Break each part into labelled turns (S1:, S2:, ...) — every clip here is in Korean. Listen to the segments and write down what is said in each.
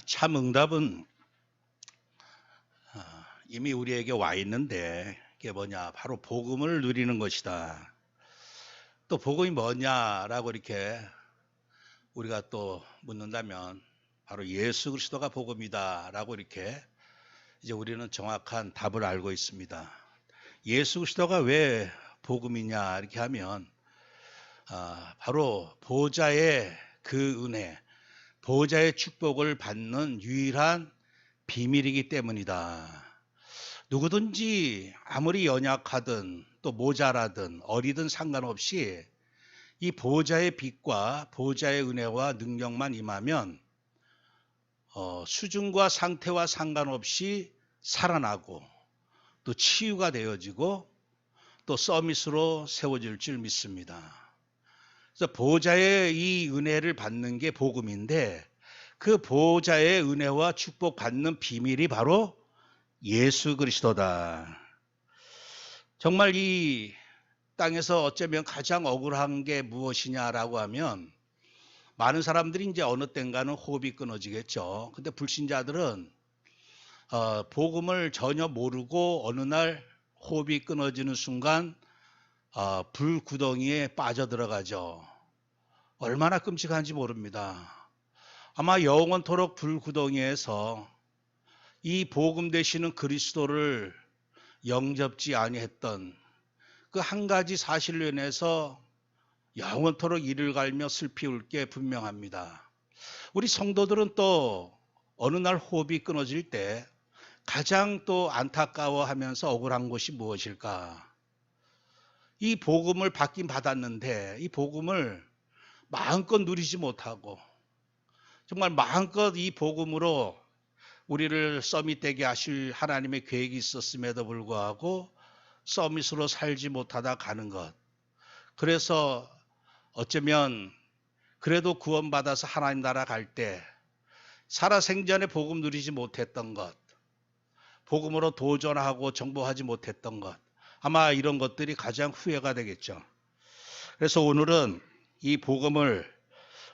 S1: 참 응답은 이미 우리에게 와 있는데 그게 뭐냐? 바로 복음을 누리는 것이다. 또 복음이 뭐냐라고 이렇게 우리가 또 묻는다면 바로 예수 그리스도가 복음이다라고 이렇게 이제 우리는 정확한 답을 알고 있습니다. 예수 그리스도가 왜 복음이냐 이렇게 하면 바로 보좌의 그 은혜, 보좌의 축복을 받는 유일한 비밀이기 때문이다. 누구든지 아무리 연약하든 또 모자라든 어리든 상관없이 이 보좌의 빛과 보좌의 은혜와 능력만 임하면 수준과 상태와 상관없이 살아나고 또 치유가 되어지고 또 서밋으로 세워질 줄 믿습니다. 그래서 보좌의 이 은혜를 받는 게 복음인데 그 보좌의 은혜와 축복 받는 비밀이 바로 예수 그리스도다. 정말 이 땅에서 어쩌면 가장 억울한 게 무엇이냐라고 하면 많은 사람들이 이제 어느 땐가는 호흡이 끊어지겠죠. 근데 불신자들은 복음을 전혀 모르고 어느 날 호흡이 끊어지는 순간 불구덩이에 빠져들어가죠. 얼마나 끔찍한지 모릅니다. 아마 영원토록 불구덩이에서 이 복음 되시는 그리스도를 영접지 아니했던 그 한 가지 사실로 인해서 영원토록 이를 갈며 슬피 울 게 분명합니다. 우리 성도들은 또 어느 날 호흡이 끊어질 때 가장 또 안타까워하면서 억울한 것이 무엇일까? 이 복음을 받긴 받았는데 이 복음을 마음껏 누리지 못하고 정말 마음껏 이 복음으로 우리를 서밋되게 하실 하나님의 계획이 있었음에도 불구하고 서밋으로 살지 못하다 가는 것. 그래서 어쩌면 그래도 구원받아서 하나님 나라 갈 때 살아생전에 복음 누리지 못했던 것, 복음으로 도전하고 정복하지 못했던 것, 아마 이런 것들이 가장 후회가 되겠죠. 그래서 오늘은 이 복음을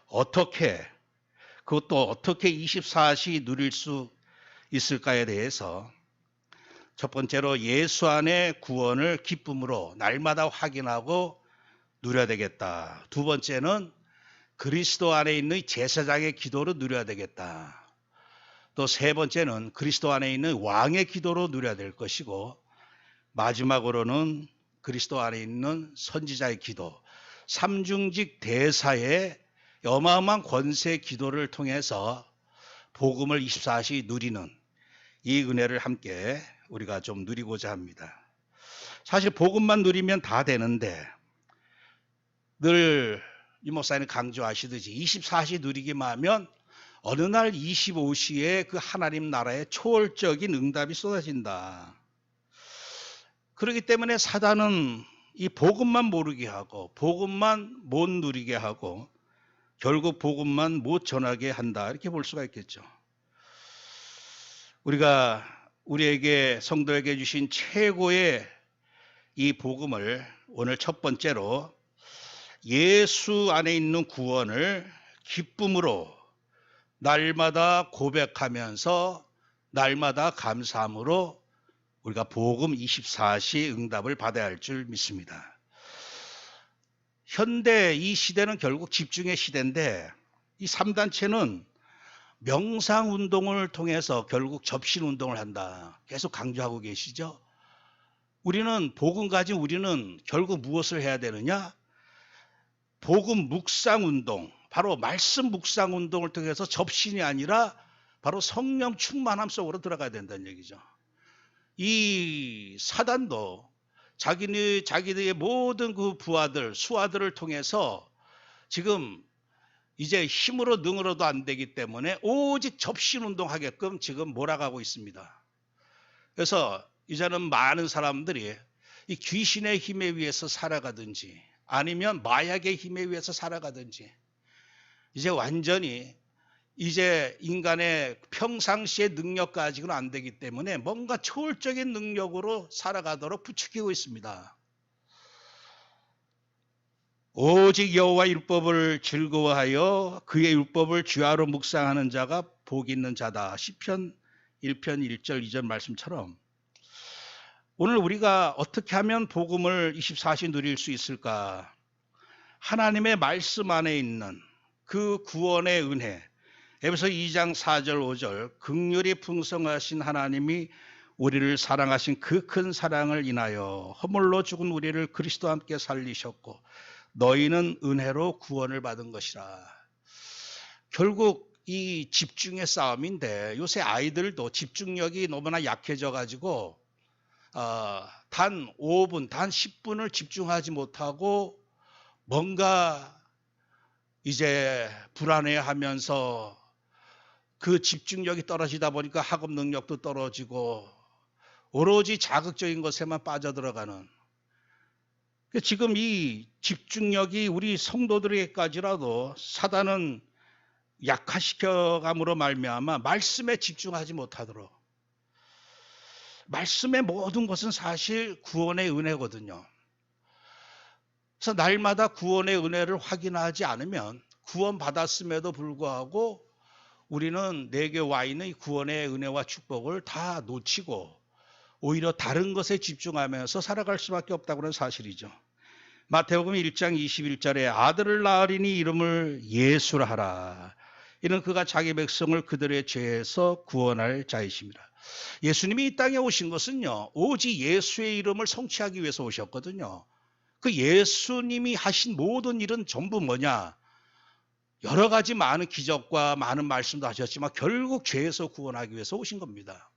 S1: 어떻게, 그것도 어떻게 24시 누릴 수 있을까에 대해서 첫 번째로 예수 안의 구원을 기쁨으로 날마다 확인하고 누려야 되겠다. 두 번째는 그리스도 안에 있는 제사장의 기도로 누려야 되겠다. 또 세 번째는 그리스도 안에 있는 왕의 기도로 누려야 될 것이고 마지막으로는 그리스도 안에 있는 선지자의 기도, 삼중직 대사의 어마어마한 권세 기도를 통해서 복음을 24시 누리는 이 은혜를 함께 우리가 좀 누리고자 합니다. 사실 복음만 누리면 다 되는데 늘 이 목사님 강조하시듯이 24시 누리기만 하면 어느 날 25시에 그 하나님 나라의 초월적인 응답이 쏟아진다. 그렇기 때문에 사단은 이 복음만 모르게 하고 복음만 못 누리게 하고 결국 복음만 못 전하게 한다. 이렇게 볼 수가 있겠죠. 우리가 우리에게 성도에게 주신 최고의 이 복음을 오늘 첫 번째로 예수 안에 있는 구원을 기쁨으로 날마다 고백하면서 날마다 감사함으로 우리가 복음 24시 응답을 받아야 할 줄 믿습니다. 현대 이 시대는 결국 집중의 시대인데 이 3단체는 명상운동을 통해서 결국 접신운동을 한다. 계속 강조하고 계시죠? 우리는 복음 가진 우리는 결국 무엇을 해야 되느냐? 복음 묵상운동, 바로 말씀 묵상운동을 통해서 접신이 아니라 바로 성령 충만함 속으로 들어가야 된다는 얘기죠. 이 사단도 자기들의 모든 그 부하들, 수하들을 통해서 지금 이제 힘으로 능으로도 안 되기 때문에 오직 접신운동 하게끔 지금 몰아가고 있습니다. 그래서 이제는 많은 사람들이 이 귀신의 힘에 의해서 살아가든지 아니면 마약의 힘에 의해서 살아가든지 이제 완전히 이제 인간의 평상시의 능력 가지고는 안 되기 때문에 뭔가 초월적인 능력으로 살아가도록 부추기고 있습니다. 오직 여호와 율법을 즐거워하여 그의 율법을 주야로 묵상하는 자가 복 있는 자다. 시편 1편 1절 2절 말씀처럼 오늘 우리가 어떻게 하면 복음을 24시 누릴 수 있을까? 하나님의 말씀 안에 있는 그 구원의 은혜, 에베소 2장 4절 5절 긍휼이 풍성하신 하나님이 우리를 사랑하신 그 큰 사랑을 인하여 허물로 죽은 우리를 그리스도와 함께 살리셨고 너희는 은혜로 구원을 받은 것이라. 결국 이 집중의 싸움인데 요새 아이들도 집중력이 너무나 약해져 가지고 단 5분, 단 10분을 집중하지 못하고 뭔가 이제 불안해하면서 그 집중력이 떨어지다 보니까 학업 능력도 떨어지고 오로지 자극적인 것에만 빠져들어가는, 지금 이 집중력이 우리 성도들에게까지라도 사단은 약화시켜감으로 말미암아 말씀에 집중하지 못하도록. 말씀의 모든 것은 사실 구원의 은혜거든요. 그래서 날마다 구원의 은혜를 확인하지 않으면 구원받았음에도 불구하고 우리는 내게 와 있는 이 구원의 은혜와 축복을 다 놓치고 오히려 다른 것에 집중하면서 살아갈 수밖에 없다고 하는 사실이죠. 마태복음 1장 21절에 아들을 낳으리니 이름을 예수라 하라. 이는 그가 자기 백성을 그들의 죄에서 구원할 자이십니다. 예수님이 이 땅에 오신 것은요, 오직 예수의 이름을 성취하기 위해서 오셨거든요. 그 예수님이 하신 모든 일은 전부 뭐냐? 여러 가지 많은 기적과 많은 말씀도 하셨지만 결국 죄에서 구원하기 위해서 오신 겁니다.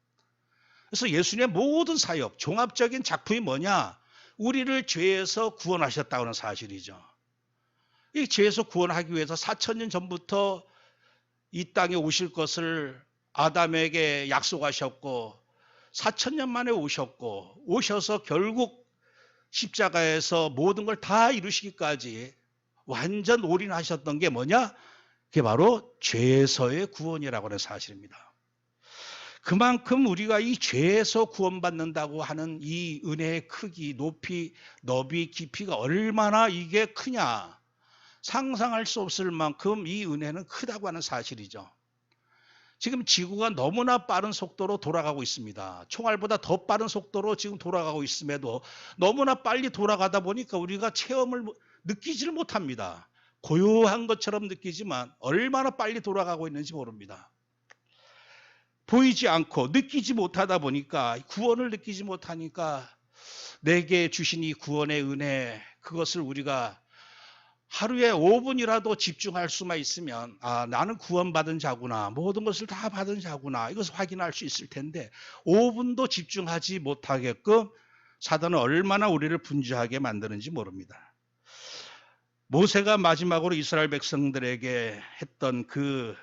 S1: 그래서 예수님의 모든 사역, 종합적인 작품이 뭐냐? 우리를 죄에서 구원하셨다고 하는 사실이죠. 이 죄에서 구원하기 위해서 4,000년 전부터 이 땅에 오실 것을 아담에게 약속하셨고 4,000년 만에 오셨고 오셔서 결국 십자가에서 모든 걸 다 이루시기까지 완전 올인하셨던 게 뭐냐? 그게 바로 죄에서의 구원이라고 하는 사실입니다. 그만큼 우리가 이 죄에서 구원받는다고 하는 이 은혜의 크기, 높이, 너비, 깊이가 얼마나 이게 크냐, 상상할 수 없을 만큼 이 은혜는 크다고 하는 사실이죠. 지금 지구가 너무나 빠른 속도로 돌아가고 있습니다. 총알보다 더 빠른 속도로 지금 돌아가고 있음에도 너무나 빨리 돌아가다 보니까 우리가 체험을 느끼지를 못합니다. 고요한 것처럼 느끼지만 얼마나 빨리 돌아가고 있는지 모릅니다. 보이지 않고 느끼지 못하다 보니까, 구원을 느끼지 못하니까 내게 주신 이 구원의 은혜, 그것을 우리가 하루에 5분이라도 집중할 수만 있으면 나는 구원받은 자구나, 모든 것을 다 받은 자구나, 이것을 확인할 수 있을 텐데 5분도 집중하지 못하게끔 사단은 얼마나 우리를 분주하게 만드는지 모릅니다. 모세가 마지막으로 이스라엘 백성들에게 했던 그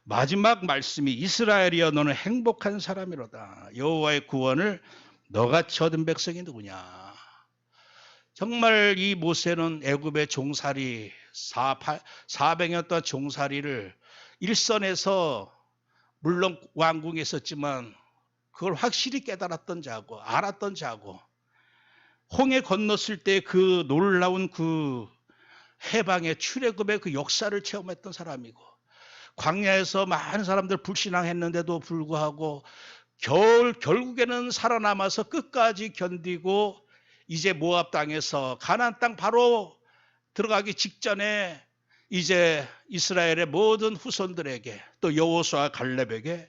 S1: 마지막 말씀이 이스라엘이여 너는 행복한 사람이로다. 여호와의 구원을 너같이 얻은 백성이 누구냐. 정말 이 모세는 애굽의 종살이 400년 동안 종살이를 일선에서 물론 왕궁에 있었지만 그걸 확실히 깨달았던 자고 알았던 자고, 홍해 건넜을 때 그 놀라운 그 해방의 출애굽의 그 역사를 체험했던 사람이고, 광야에서 많은 사람들 불신앙했는데도 불구하고 결국에는 살아남아서 끝까지 견디고 이제 모압 땅에서 가나안 땅 바로 들어가기 직전에 이제 이스라엘의 모든 후손들에게 또 여호수아 갈렙에게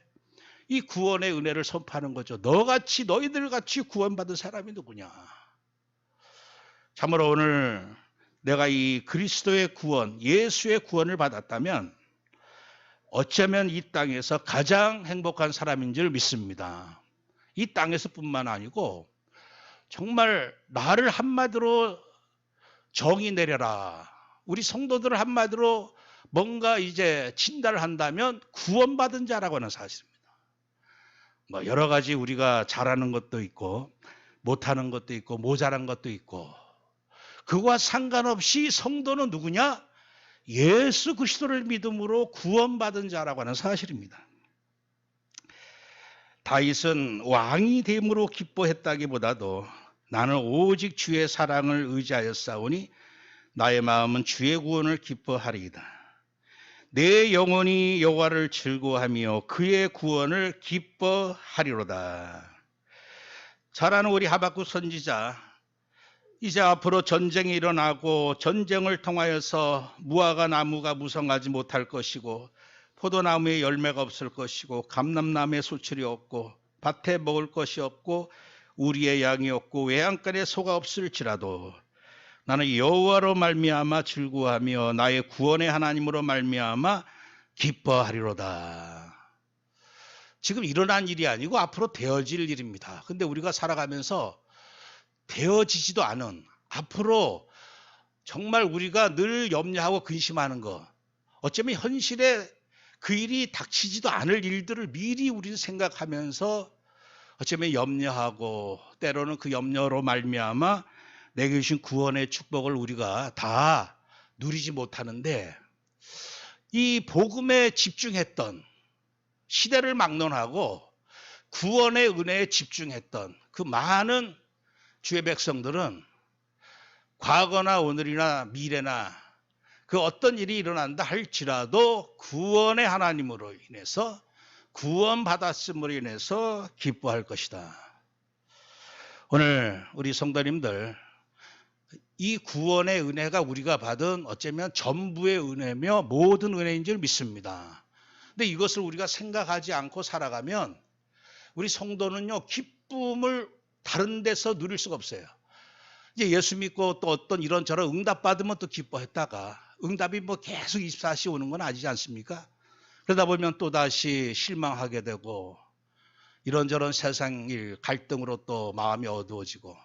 S1: 이 구원의 은혜를 선포하는 거죠. 너같이, 너희들 같이 구원받은 사람이 누구냐. 참으로 오늘 내가 이 그리스도의 구원, 예수의 구원을 받았다면 어쩌면 이 땅에서 가장 행복한 사람인 줄 믿습니다. 이 땅에서뿐만 아니고 정말 나를 한마디로 정의 내려라, 우리 성도들을 한마디로 뭔가 이제 진단을 한다면 구원받은 자라고 하는 사실입니다. 뭐 여러 가지 우리가 잘하는 것도 있고 못하는 것도 있고 모자란 것도 있고, 그거와 상관없이 성도는 누구냐? 예수 그리스도를 믿음으로 구원받은 자라고 하는 사실입니다. 다윗은 왕이 됨으로 기뻐했다기보다도 나는 오직 주의 사랑을 의지하였사오니 나의 마음은 주의 구원을 기뻐하리이다. 내 영혼이 여호와를 즐거워하며 그의 구원을 기뻐하리로다. 잘 아는 우리 하박국 선지자, 이제 앞으로 전쟁이 일어나고 전쟁을 통하여서 무화과 나무가 무성하지 못할 것이고 포도나무에 열매가 없을 것이고 감람나무에 수출이 없고 밭에 먹을 것이 없고 우리의 양이 없고 외양간에 소가 없을지라도 나는 여호와로 말미암아 즐거워하며 나의 구원의 하나님으로 말미암아 기뻐하리로다. 지금 일어난 일이 아니고 앞으로 되어질 일입니다. 근데 우리가 살아가면서 되어지지도 않은, 앞으로 정말 우리가 늘 염려하고 근심하는 것, 어쩌면 현실에 그 일이 닥치지도 않을 일들을 미리 우리는 생각하면서 어쩌면 염려하고 때로는 그 염려로 말미암아 내게 주신 구원의 축복을 우리가 다 누리지 못하는데, 이 복음에 집중했던, 시대를 막론하고 구원의 은혜에 집중했던 그 많은 주의 백성들은 과거나 오늘이나 미래나 그 어떤 일이 일어난다 할지라도 구원의 하나님으로 인해서, 구원받았음으로 인해서 기뻐할 것이다. 오늘 우리 성도님들, 이 구원의 은혜가 우리가 받은 어쩌면 전부의 은혜며 모든 은혜인 줄 믿습니다. 근데 이것을 우리가 생각하지 않고 살아가면 우리 성도는요, 기쁨을 다른 데서 누릴 수가 없어요. 이제 예수 믿고 또 어떤 이런저런 응답 받으면 또 기뻐했다가 응답이 뭐 계속 24시 오는 건 아니지 않습니까? 그러다 보면 또다시 실망하게 되고 이런저런 세상 일, 갈등으로 또 마음이 어두워지고,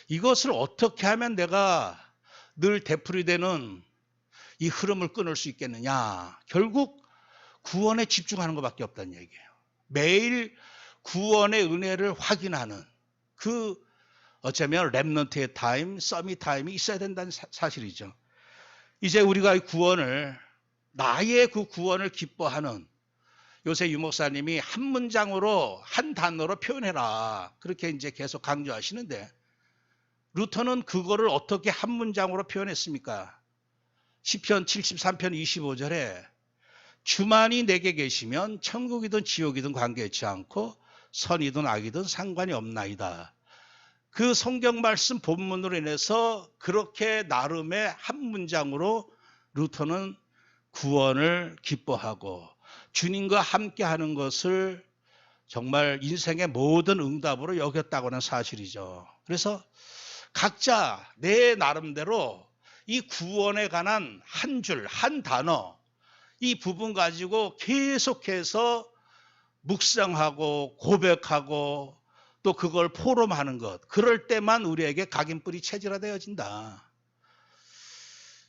S1: 이것을 어떻게 하면 내가 늘 되풀이되는 이 흐름을 끊을 수 있겠느냐? 결국 구원에 집중하는 것밖에 없다는 얘기예요. 매일 구원의 은혜를 확인하는 그 어쩌면 렘넌트의 타임, 서밋 타임이 있어야 된다는 사실이죠. 이제 우리가 이 구원을, 나의 그 구원을 기뻐하는, 요새 유 목사님이 한 문장으로 한 단어로 표현해라 그렇게 이제 계속 강조하시는데, 루터는 그거를 어떻게 한 문장으로 표현했습니까? 시편 73편 25절에 주만이 내게 계시면 천국이든 지옥이든 관계치 않고 선이든 악이든 상관이 없나이다. 그 성경 말씀 본문으로 인해서 그렇게 나름의 한 문장으로 루터는 구원을 기뻐하고 주님과 함께하는 것을 정말 인생의 모든 응답으로 여겼다고 하는 사실이죠. 그래서 각자 내 나름대로 이 구원에 관한 한 줄, 한 단어, 이 부분 가지고 계속해서 묵상하고 고백하고 또 그걸 포럼하는 것, 그럴 때만 우리에게 각인뿔이 체질화되어진다.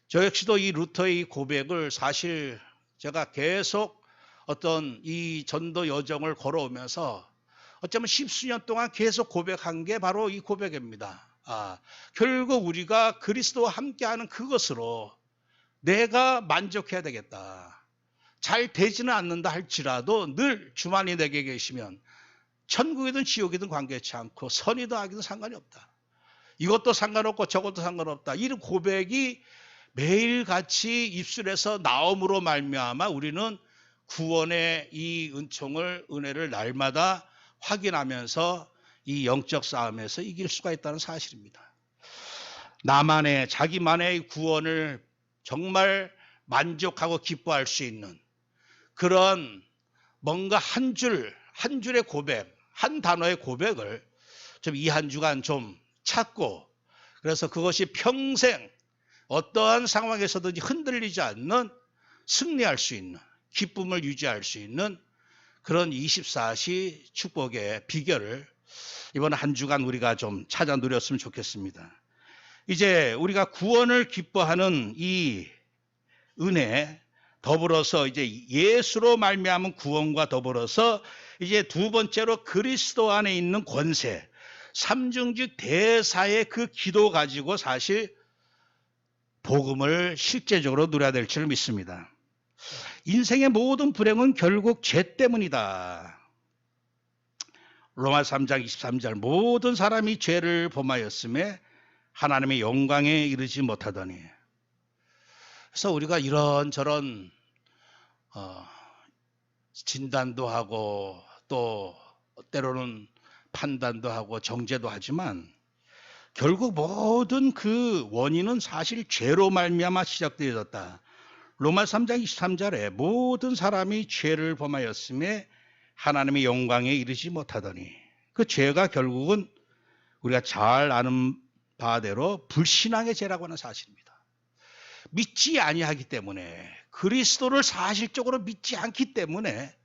S1: 저 역시도 이 루터의 이 고백을 사실 제가 계속 어떤 이 전도 여정을 걸어오면서 어쩌면 십수년 동안 계속 고백한 게 바로 이 고백입니다. 결국 우리가 그리스도와 함께하는 그것으로 내가 만족해야 되겠다. 잘 되지는 않는다 할지라도 늘 주만이 내게 계시면 천국이든 지옥이든 관계치 않고 선이든 악이든 상관이 없다. 이것도 상관없고 저것도 상관없다. 이런 고백이 매일같이 입술에서 나옴으로 말미암아 우리는 구원의 이 은혜를 날마다 확인하면서 이 영적 싸움에서 이길 수가 있다는 사실입니다. 나만의, 자기만의 구원을 정말 만족하고 기뻐할 수 있는 그런 뭔가 한 줄의 고백, 한 단어의 고백을 좀 이 한 주간 좀 찾고, 그래서 그것이 평생 어떠한 상황에서든지 흔들리지 않는, 승리할 수 있는, 기쁨을 유지할 수 있는 그런 24시 축복의 비결을 이번 한 주간 우리가 좀 찾아 누렸으면 좋겠습니다. 이제 우리가 구원을 기뻐하는 이 은혜, 더불어서 이제 예수로 말미암은 구원과 더불어서 이제 두 번째로 그리스도 안에 있는 권세, 삼중직 대사의 그 기도 가지고 사실 복음을 실제적으로 누려야 될 줄 믿습니다. 인생의 모든 불행은 결국 죄 때문이다. 로마 3장 23절, 모든 사람이 죄를 범하였음에 하나님의 영광에 이르지 못하더니 그래서 우리가 이런저런 어, 진단도 하고 또 때로는 판단도 하고 정죄도 하지만 결국 모든 그 원인은 사실 죄로 말미암아 시작되어졌다. 로마 3장 23절에 모든 사람이 죄를 범하였음에 하나님의 영광에 이르지 못하더니, 그 죄가 결국은 우리가 잘 아는 바대로 불신앙의 죄라고 하는 사실입니다. 믿지 아니하기 때문에, 그리스도를 사실적으로 믿지 않기 때문에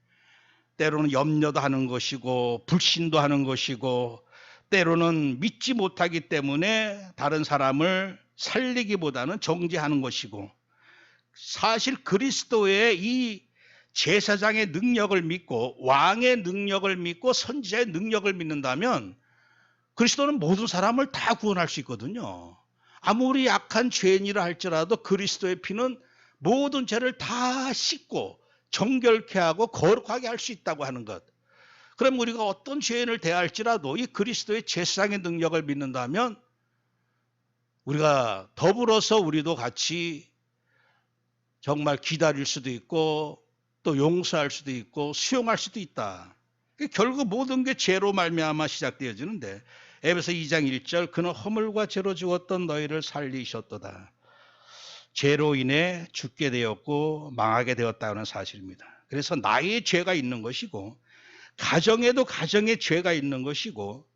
S1: 때로는 염려도 하는 것이고 불신도 하는 것이고, 때로는 믿지 못하기 때문에 다른 사람을 살리기보다는 정죄하는 것이고, 사실 그리스도의 이 제사장의 능력을 믿고 왕의 능력을 믿고 선지자의 능력을 믿는다면 그리스도는 모든 사람을 다 구원할 수 있거든요. 아무리 약한 죄인이라 할지라도 그리스도의 피는 모든 죄를 다 씻고 정결케 하고 거룩하게 할 수 있다고 하는 것. 그럼 우리가 어떤 죄인을 대할지라도 이 그리스도의 제사장의 능력을 믿는다면 우리가 더불어서 우리도 같이 정말 기다릴 수도 있고 또 용서할 수도 있고 수용할 수도 있다. 결국 모든 게 죄로 말미암아 시작되어지는데, 에베소 2장 1절 그는 허물과 죄로 죽었던 너희를 살리셨도다. 죄로 인해 죽게 되었고 망하게 되었다는 사실입니다. 그래서 나의 죄가 있는 것이고, 가정에도 가정의 죄가 있는 것이고,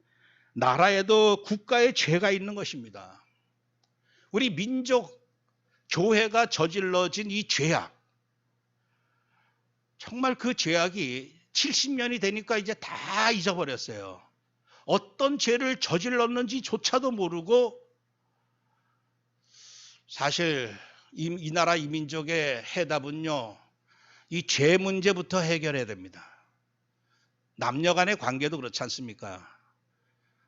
S1: 나라에도 국가의 죄가 있는 것입니다. 우리 민족 교회가 저질러진 이 죄악, 정말 그 죄악이 70년이 되니까 이제 다 잊어버렸어요. 어떤 죄를 저질렀는지조차도 모르고, 사실 이 나라 이 민족의 해답은요, 이 죄 문제부터 해결해야 됩니다. 남녀 간의 관계도 그렇지 않습니까?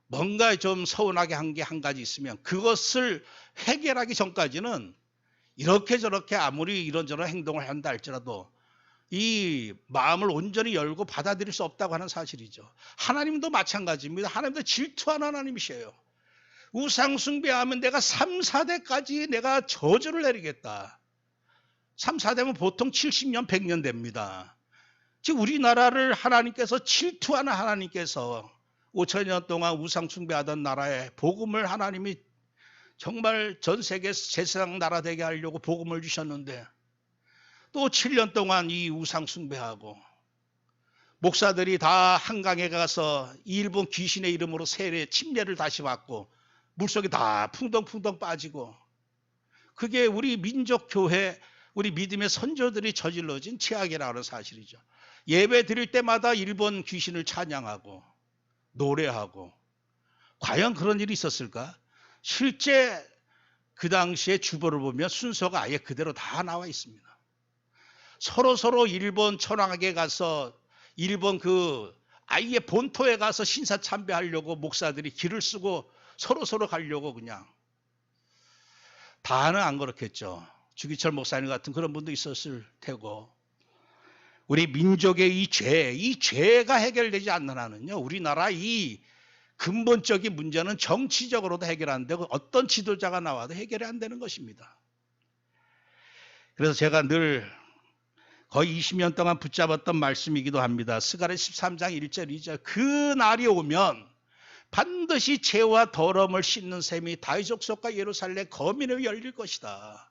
S1: 뭔가 좀 서운하게 한 게 한 가지 있으면 그것을 해결하기 전까지는 이렇게 저렇게 아무리 이런저런 행동을 한다 할지라도 이 마음을 온전히 열고 받아들일 수 없다고 하는 사실이죠. 하나님도 마찬가지입니다. 하나님도 질투하는 하나님이셔요. 우상 숭배하면 내가 3, 4대까지 내가 저주를 내리겠다. 3, 4대면 보통 70년, 100년 됩니다. 즉 우리나라를 하나님께서 질투하는 하나님께서 5,000년 동안 우상 숭배하던 나라에 복음을 하나님이 정말 전 세계 제사장 나라 되게 하려고 복음을 주셨는데, 또 7년 동안 이 우상 숭배하고 목사들이 다 한강에 가서 일본 귀신의 이름으로 세례 침례를 다시 받고 물속에 다 풍덩풍덩 빠지고, 그게 우리 민족 교회 우리 믿음의 선조들이 저질러진 죄악이라는 사실이죠. 예배 드릴 때마다 일본 귀신을 찬양하고 노래하고, 과연 그런 일이 있었을까? 실제 그 당시에 주보를 보면 순서가 아예 그대로 다 나와 있습니다. 서로 일본 천황에게 가서 일본 그 아예 본토에 가서 신사 참배하려고 목사들이 길을 쓰고 서로 가려고, 그냥 다는 안 그렇겠죠. 주기철 목사님 같은 그런 분도 있었을 테고, 우리 민족의 이 죄가 해결되지 않는 한은요, 우리나라 이 근본적인 문제는 정치적으로도 해결 안 되고 어떤 지도자가 나와도 해결이 안 되는 것입니다. 그래서 제가 늘 거의 20년 동안 붙잡았던 말씀이기도 합니다. 스가랴 13장 1절 2절 그 날이 오면 반드시 죄와 더러움을 씻는 셈이 다윗 족속과 예루살렘 거민을 열릴 것이다.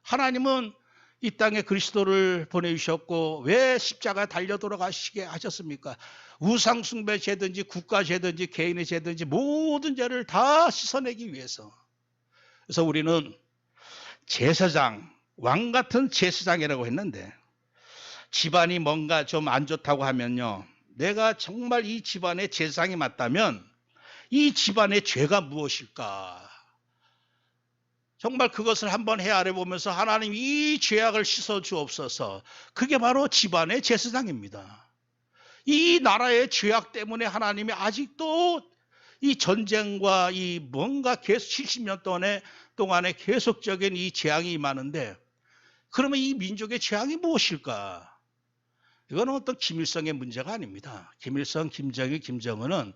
S1: 하나님은 이 땅에 그리스도를 보내주셨고 왜 십자가에 달려 돌아가시게 하셨습니까? 우상 숭배 죄든지 국가 죄든지 개인의 죄든지 모든 죄를 다 씻어내기 위해서. 그래서 우리는 제사장, 왕 같은 제사장이라고 했는데, 집안이 뭔가 좀 안 좋다고 하면요, 내가 정말 이 집안의 제사장이 맞다면 이 집안의 죄가 무엇일까? 정말 그것을 한번 헤아려 보면서 하나님 이 죄악을 씻어 주옵소서. 그게 바로 집안의 제사장입니다. 이 나라의 죄악 때문에 하나님이 아직도 이 전쟁과 이 뭔가 계속 70년 동안에 계속적인 이 재앙이 임하는데, 그러면 이 민족의 재앙이 무엇일까? 이거는 어떤 김일성의 문제가 아닙니다. 김일성, 김정일, 김정은은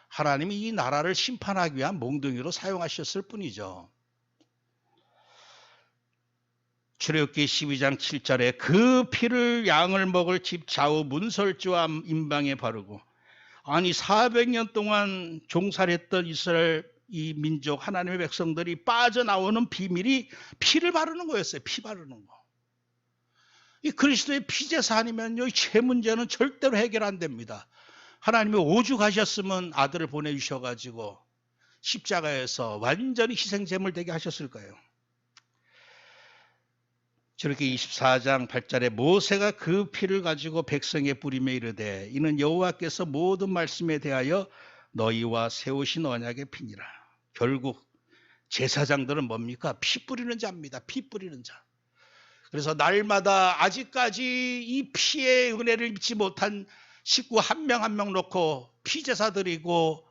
S1: 하나님이 이 나라를 심판하기 위한 몽둥이로 사용하셨을 뿐이죠. 출애굽기 12장 7절에 그 피를 양을 먹을 집 좌우 문설주와 임방에 바르고, 아니 400년 동안 종살이 했던 이스라엘 이 민족 하나님의 백성들이 빠져나오는 비밀이 피를 바르는 거였어요. 피 바르는 거. 이 그리스도의 피제사 아니면요, 이 문제는 절대로 해결 안 됩니다. 하나님이 오죽하셨으면 아들을 보내주셔가지고 십자가에서 완전히 희생제물 되게 하셨을 거예요. 저렇게 24장 8절에 모세가 그 피를 가지고 백성에 뿌리며 이르되 이는 여호와께서 모든 말씀에 대하여 너희와 세우신 언약의 피니라. 결국 제사장들은 뭡니까? 피 뿌리는 자입니다. 피 뿌리는 자. 그래서 날마다 아직까지 이 피의 은혜를 믿지 못한 식구 한 명 한 명 놓고 피제사 드리고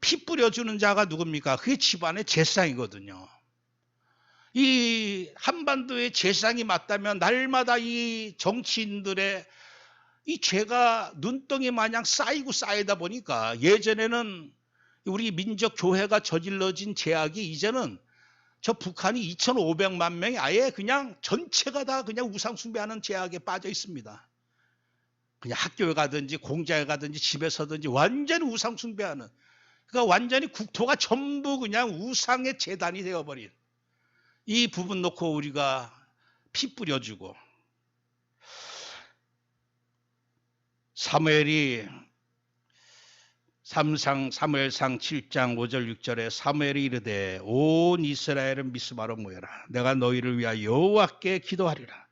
S1: 피 뿌려주는 자가 누굽니까? 그게 집안의 제사장이거든요. 이 한반도의 제사장이 맞다면 날마다 이 정치인들의 이 죄가 눈덩이 마냥 쌓이고 쌓이다 보니까 예전에는 우리 민족 교회가 저질러진 죄악이 이제는 저 북한이 2,500만 명이 아예 그냥 전체가 다 그냥 우상 숭배하는 죄악에 빠져 있습니다. 그냥 학교에 가든지 공장에 가든지 집에서든지 완전히 우상 숭배하는, 그러니까 완전히 국토가 전부 그냥 우상의 제단이 되어버린 이 부분 놓고 우리가 피 뿌려주고, 사무엘상 7장 5절 6절에 사무엘이 이르되 온 이스라엘은 미스바로 모여라. 내가 너희를 위하여 여호와께 기도하리라.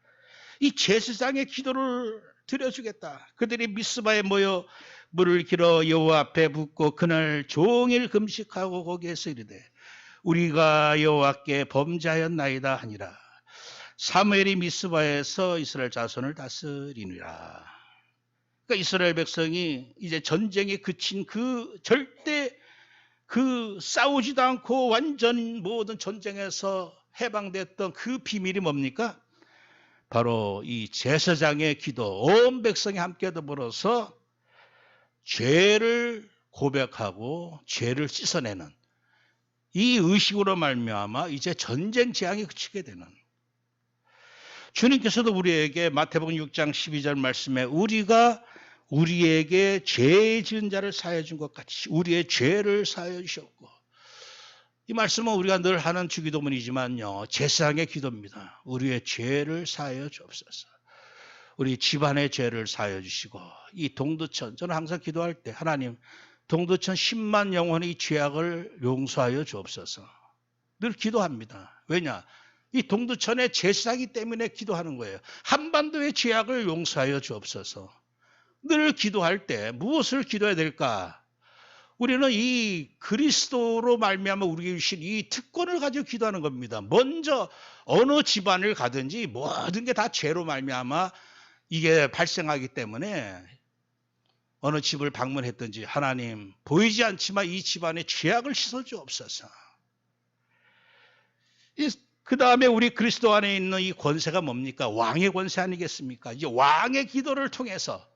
S1: 이 제사장의 기도를 드려주겠다. 그들이 미스바에 모여 물을 길어 여호와 앞에 붓고 그날 종일 금식하고 거기에서 이르되 우리가 여호와께 범죄하였나이다 하니라. 사무엘이 미스바에서 이스라엘 자손을 다스리니라. 그러니까 이스라엘 백성이 이제 전쟁에 그친 그 절대 그 싸우지도 않고 완전 모든 전쟁에서 해방됐던 그 비밀이 뭡니까? 바로 이 제사장의 기도, 온 백성이 함께 더불어서 죄를 고백하고 죄를 씻어내는 이 의식으로 말미암아 이제 전쟁 재앙이 그치게 되는, 주님께서도 우리에게 마태복음 6장 12절 말씀에 우리가 우리에게 죄 지은 자를 사하여 준 것 같이 우리의 죄를 사하여 주셨고, 이 말씀은 우리가 늘 하는 주기도문이지만요, 제사장의 기도입니다. 우리의 죄를 사하여 주옵소서. 우리 집안의 죄를 사하여 주시고, 이 동두천, 저는 항상 기도할 때 하나님 동두천 10만 영혼의 죄악을 용서하여 주옵소서. 늘 기도합니다. 왜냐? 이 동두천의 제사장이기 때문에 기도하는 거예요. 한반도의 죄악을 용서하여 주옵소서. 늘 기도할 때 무엇을 기도해야 될까? 우리는 이 그리스도로 말미암아 우리에게 주신 이 특권을 가지고 기도하는 겁니다. 먼저 어느 집안을 가든지 모든 게 다 죄로 말미암아 이게 발생하기 때문에 어느 집을 방문했든지 하나님 보이지 않지만 이 집안의 죄악을 씻어 주옵소서. 그 다음에 우리 그리스도 안에 있는 이 권세가 뭡니까? 왕의 권세 아니겠습니까? 이제 왕의 기도를 통해서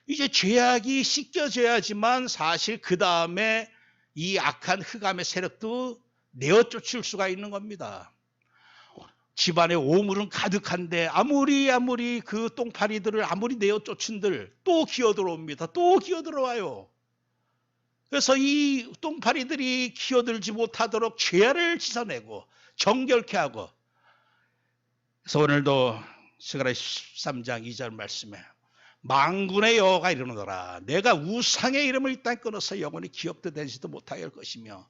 S1: 이제 죄악이 씻겨져야지만 사실 그 다음에 이 악한 흑암의 세력도 내어 쫓을 수가 있는 겁니다. 집안에 오물은 가득한데 아무리 그 똥파리들을 아무리 내어 쫓은들 또 기어들어옵니다. 또 기어들어와요. 그래서 이 똥파리들이 기어들지 못하도록 죄를 씻어내고 정결케 하고, 그래서 오늘도 스가랴 13장 2절 말씀에 만군의 여호와가 이르노라 내가 우상의 이름을 이 땅에 끊어서 영원히 기억도 되지도 못하게 할 것이며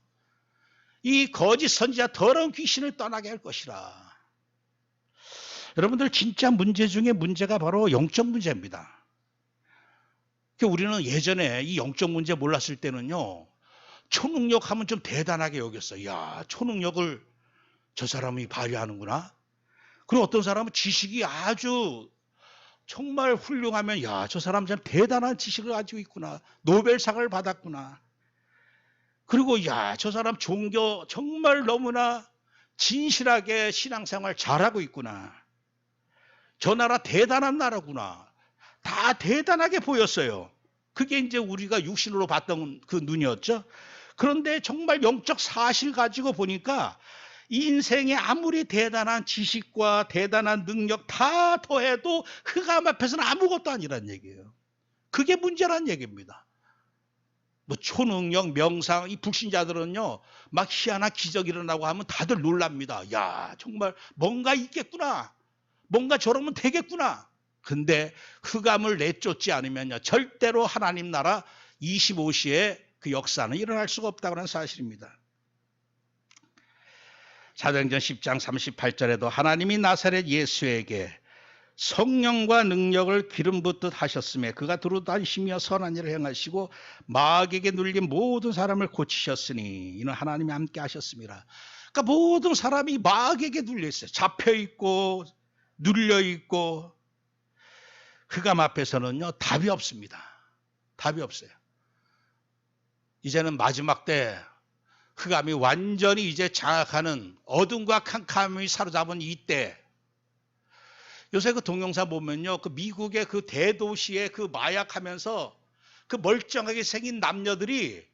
S1: 이 거짓 선지자 더러운 귀신을 떠나게 할 것이라. 여러분들 진짜 문제 중에 문제가 바로 영적 문제입니다. 우리는 예전에 이 영적 문제 몰랐을 때는요, 초능력 하면 좀 대단하게 여겼어요. 야, 초능력을 저 사람이 발휘하는구나. 그리고 어떤 사람은 지식이 아주 정말 훌륭하면 야, 저 사람 참 대단한 지식을 가지고 있구나. 노벨상을 받았구나. 그리고 야, 저 사람 종교 정말 너무나 진실하게 신앙생활 잘하고 있구나. 저 나라 대단한 나라구나. 다 대단하게 보였어요. 그게 이제 우리가 육신으로 봤던 그 눈이었죠. 그런데 정말 영적 사실 가지고 보니까 인생에 아무리 대단한 지식과 대단한 능력 다 더해도 흑암 앞에서는 아무것도 아니란 얘기예요. 그게 문제란 얘기입니다. 뭐 초능력, 명상, 이 불신자들은요, 막 희한한 기적 일어나고 하면 다들 놀랍니다. 야, 정말 뭔가 있겠구나. 뭔가 저러면 되겠구나. 근데 흑암을 내쫓지 않으면요, 절대로 하나님 나라 25시에 그 역사는 일어날 수가 없다고 하는 사실입니다. 사도행전 10장 38절에도 하나님이 나사렛 예수에게 성령과 능력을 기름 붓듯 하셨음에 그가 두루 다니시며 선한 일을 행하시고 마귀에게 눌린 모든 사람을 고치셨으니 이는 하나님이 함께 하셨습니다. 그러니까 모든 사람이 마귀에게 눌려 있어요. 잡혀 있고 눌려 있고 흑암 앞에서는요, 답이 없습니다. 답이 없어요. 이제는 마지막 때 흑암이 완전히 이제 장악하는 어둠과 캄캄이 사로잡은 이때, 요새 그 동영상 보면요, 그 미국의 그 대도시에 그 마약하면서 그 멀쩡하게 생긴 남녀들이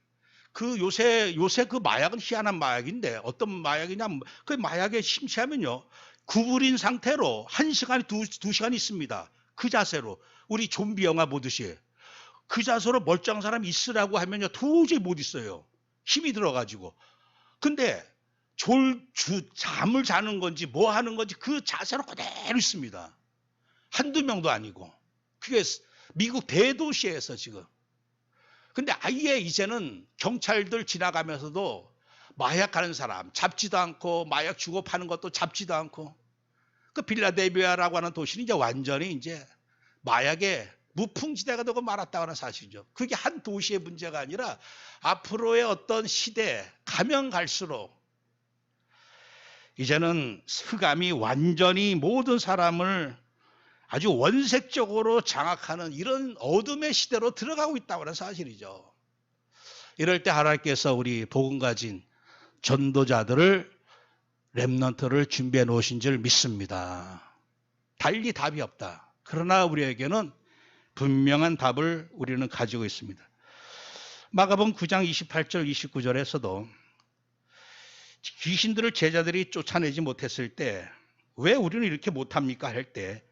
S1: 그 요새 그 마약은 희한한 마약인데 어떤 마약이냐, 그 마약에 심취하면요, 구부린 상태로 1시간, 2시간 있습니다. 그 자세로 우리 좀비 영화 보듯이 그 자세로 멀쩡한 사람 있으라고 하면요, 도저히 못 있어요. 힘이 들어가지고. 근데 잠을 자는 건지 뭐 하는 건지 그 자세로 그대로 있습니다. 한두 명도 아니고. 그게 미국 대도시에서 지금. 근데 아예 이제는 경찰들 지나가면서도 마약하는 사람 잡지도 않고 마약 주고 파는 것도 잡지도 않고, 그 필라델피아라고 하는 도시는 이제 완전히 이제 마약의 무풍지대가 되고 말았다고 하는 사실이죠. 그게 한 도시의 문제가 아니라 앞으로의 어떤 시대 가면 갈수록 이제는 흑암이 완전히 모든 사람을 아주 원색적으로 장악하는 이런 어둠의 시대로 들어가고 있다고 하는 사실이죠. 이럴 때 하나님께서 우리 복음 가진 전도자들을, 렘넌트를 준비해 놓으신 줄 믿습니다. 달리 답이 없다. 그러나 우리에게는 분명한 답을 우리는 가지고 있습니다. 마가복음 9장 28절 29절에서도 귀신들을 제자들이 쫓아내지 못했을 때 왜 우리는 이렇게 못합니까? 할 때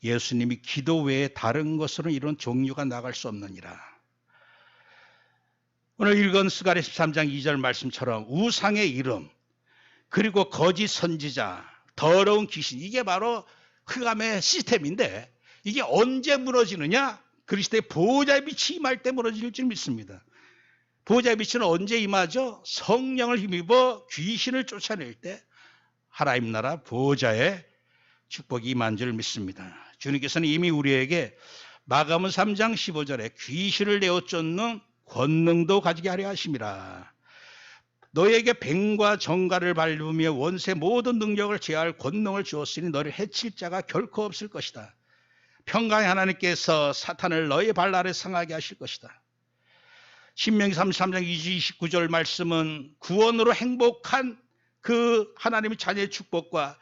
S1: 예수님이 기도 외에 다른 것으로는 이런 종류가 나갈 수 없느니라. 오늘 읽은 스가랴 13장 2절 말씀처럼 우상의 이름, 그리고 거짓 선지자, 더러운 귀신, 이게 바로 흑암의 시스템인데 이게 언제 무너지느냐? 그리스도의 보호자의 빛이 임할 때 무너질 줄 믿습니다. 보호자의 빛은 언제 임하죠? 성령을 힘입어 귀신을 쫓아낼 때 하나님 나라 보호자의 축복이 임한 줄 믿습니다. 주님께서는 이미 우리에게 마가복음 3장 15절에 귀신을 내어 쫓는 권능도 가지게 하려 하심이라. 너에게 뱀과 정갈을 밟으며 원세 모든 능력을 제할 권능을 주었으니 너를 해칠 자가 결코 없을 것이다. 평강의 하나님께서 사탄을 너의 발 아래 상하게 하실 것이다. 신명기 33장 29절 말씀은 구원으로 행복한 그 하나님의 자녀의 축복과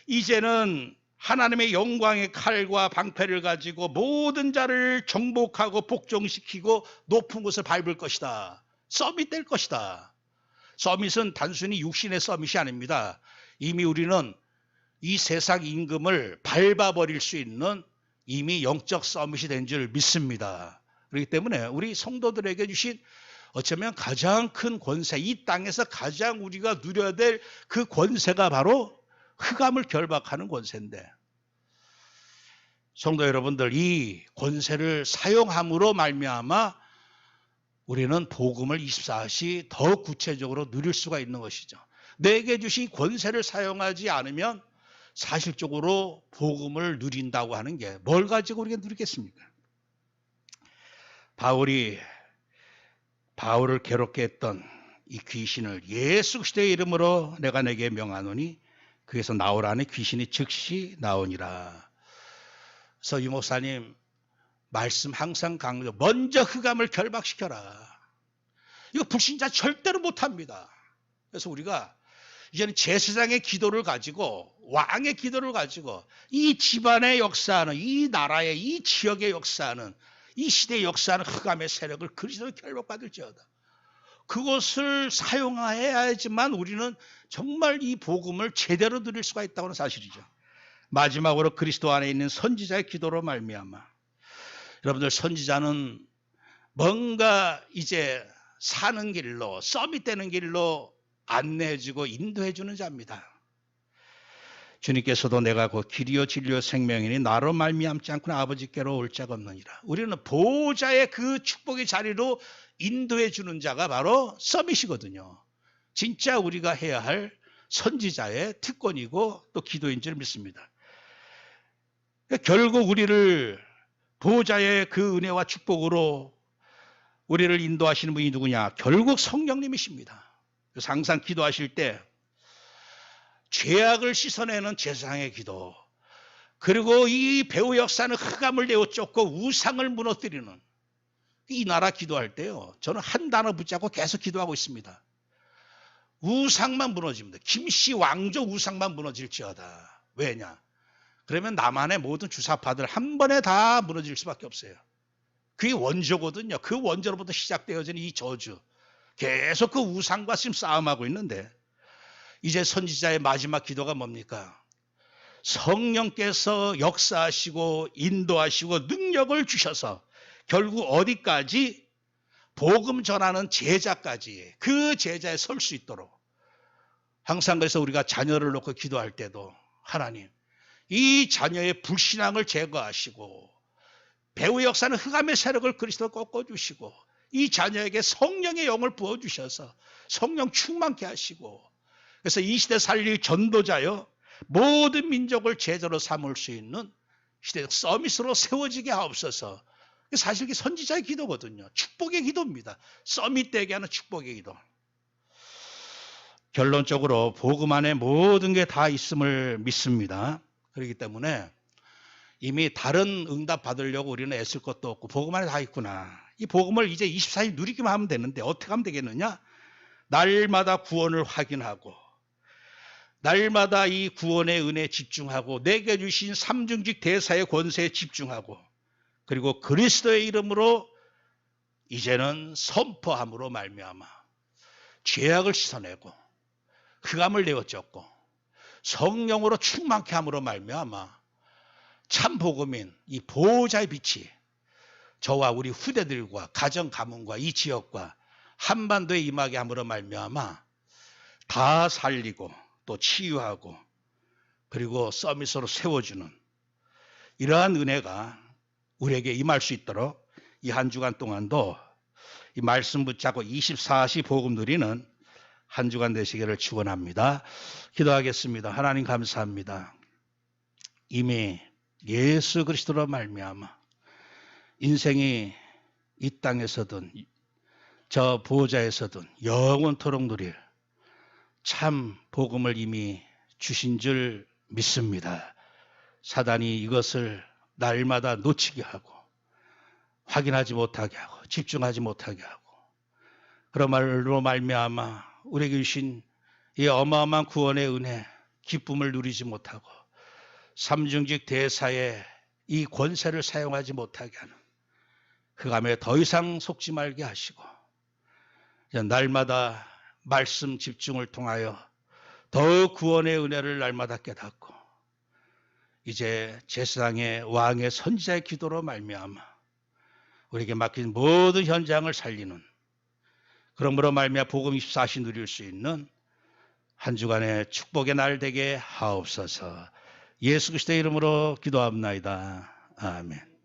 S1: 이제는 하나님의 영광의 칼과 방패를 가지고 모든 자를 정복하고 복종시키고 높은 곳을 밟을 것이다. 서밋 될 것이다. 서밋은 단순히 육신의 서밋이 아닙니다. 이미 우리는 이 세상 임금을 밟아버릴 수 있는 이미 영적 서밋이 된 줄 믿습니다. 그렇기 때문에 우리 성도들에게 주신 어쩌면 가장 큰 권세, 이 땅에서 가장 우리가 누려야 될 그 권세가 바로 흑암을 결박하는 권세인데, 성도 여러분들, 이 권세를 사용함으로 말미암아 우리는 복음을 24시 더 구체적으로 누릴 수가 있는 것이죠. 내게 주신 권세를 사용하지 않으면 사실적으로 복음을 누린다고 하는 게 뭘 가지고 우리가 누리겠습니까? 바울을 괴롭게 했던 이 귀신을 예수 그리스도의 이름으로 내가 내게 명하노니 그에서 나오라니 귀신이 즉시 나오니라. 그래서 유 목사님 말씀 항상 강조, 먼저 흑암을 결박시켜라. 이거 불신자 절대로 못합니다. 그래서 우리가 이제는 제사장의 기도를 가지고, 왕의 기도를 가지고 이 집안의 역사하는, 이 나라의, 이 지역의 역사하는, 이 시대의 역사하는 흑암의 세력을 그리스도로 결박받을지어다. 그것을 사용해야지만 우리는 정말 이 복음을 제대로 드릴 수가 있다는 사실이죠. 마지막으로 그리스도 안에 있는 선지자의 기도로 말미암아, 여러분들, 선지자는 뭔가 이제 사는 길로, 서밋되는 길로 안내해주고 인도해주는 자입니다. 주님께서도 내가 곧 길이요 진리요 생명이니 나로 말미암지 않고는 아버지께로 올 자가 없느니라. 우리는 보호자의 그 축복의 자리로 인도해 주는 자가 바로 서밋이거든요. 진짜 우리가 해야 할 선지자의 특권이고 또 기도인 줄 믿습니다. 결국 우리를 보호자의 그 은혜와 축복으로 우리를 인도하시는 분이 누구냐? 결국 성령님이십니다. 그래서 항상 기도하실 때 죄악을 씻어내는 제사장의 기도, 그리고 이 배후 역사는 흑암을 내어 쫓고 우상을 무너뜨리는 이 나라 기도할 때요, 저는 한 단어 붙잡고 계속 기도하고 있습니다. 우상만 무너집니다. 김씨 왕조 우상만 무너질지어다. 왜냐? 그러면 남한의 모든 주사파들 한 번에 다 무너질 수밖에 없어요. 그게 원조거든요. 그 원조로부터 시작되어지는 이 저주, 계속 그 우상과 지금 싸움하고 있는데, 이제 선지자의 마지막 기도가 뭡니까? 성령께서 역사하시고 인도하시고 능력을 주셔서 결국 어디까지? 복음 전하는 제자까지, 그 제자에 설 수 있도록. 항상 그래서 우리가 자녀를 놓고 기도할 때도 하나님, 이 자녀의 불신앙을 제거하시고 배후 역사는 흑암의 세력을 그리스도로 꺾어주시고 이 자녀에게 성령의 영을 부어주셔서 성령 충만케 하시고, 그래서 이 시대 살릴 전도자요, 모든 민족을 제자로 삼을 수 있는 시대적 서밋으로 세워지게 하옵소서. 사실 이게 선지자의 기도거든요. 축복의 기도입니다. 서밋되게 하는 축복의 기도. 결론적으로 복음 안에 모든 게 다 있음을 믿습니다. 그렇기 때문에 이미 다른 응답 받으려고 우리는 애쓸 것도 없고 복음 안에 다 있구나. 이 복음을 이제 24일 누리기만 하면 되는데 어떻게 하면 되겠느냐? 날마다 구원을 확인하고 날마다 이 구원의 은혜에 집중하고 내게 주신 삼중직 대사의 권세에 집중하고, 그리고 그리스도의 이름으로 이제는 선포함으로 말미암아 죄악을 씻어내고 흑암을 내어쫓고 성령으로 충만케 함으로 말미암아 참 복음인 이 보호자의 빛이 저와 우리 후대들과 가정 가문과 이 지역과 한반도에 임하게 함으로 말미암아 다 살리고 또 치유하고 그리고 서밋으로 세워주는 이러한 은혜가 우리에게 임할 수 있도록 이 한 주간 동안도 이 말씀 붙잡고 24시 복음 누리는 한 주간 되시기를 축원합니다. 기도하겠습니다. 하나님 감사합니다. 이미 예수 그리스도로 말미암아 인생이 이 땅에서든 저 보호자에서든 영원토록 누릴 참 복음을 이미 주신 줄 믿습니다. 사단이 이것을 날마다 놓치게 하고 확인하지 못하게 하고 집중하지 못하게 하고, 그런 말로 말미암아 우리에게 주신 이 어마어마한 구원의 은혜, 기쁨을 누리지 못하고 삼중직 대사의 이 권세를 사용하지 못하게 하는 흑암에 더 이상 속지 말게 하시고, 날마다 말씀 집중을 통하여 더욱 구원의 은혜를 날마다 깨닫고 이제 제사장의 왕의 선지자의 기도로 말미암아 우리에게 맡긴 모든 현장을 살리는, 그러므로 말미암아 복음 24시 누릴 수 있는 한 주간의 축복의 날 되게 하옵소서. 예수 그리스도의 이름으로 기도합나이다. 아멘.